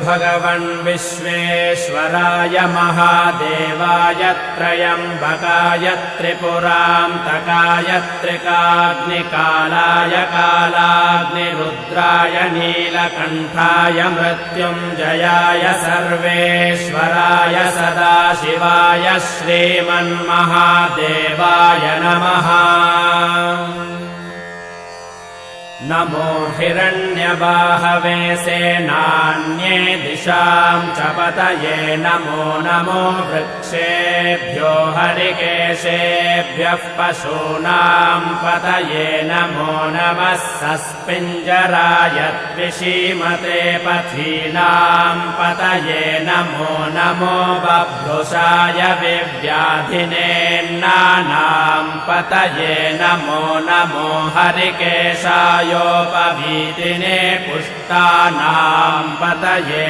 भगवन् विश्वेश्वराय महादेवाय त्रयम्बकाय त्रिपुरान्तकाय त्रिकाग्निकालाय कालाग्निरुद्राय नीलकण्ठाय मृत्युञ्जयाय सर्वेश्वराय सदाशिवाय श्रीमन्महादेवाय नमः। नमो हिरण्यबाहवे सेनान्ये दिशां च पतये नमो नमो वृक्षेभ्यो हरिकेशेभ्यः पशूनां पतये नमो नमः सस्पिञ्जराय द्विषीमते पथीनां पतये नमो नमो बभ्रुषाय विव्याधिनेन्नानां पतये नमो नमो हरिकेशाय योपवीतिने पुष्टानां पतये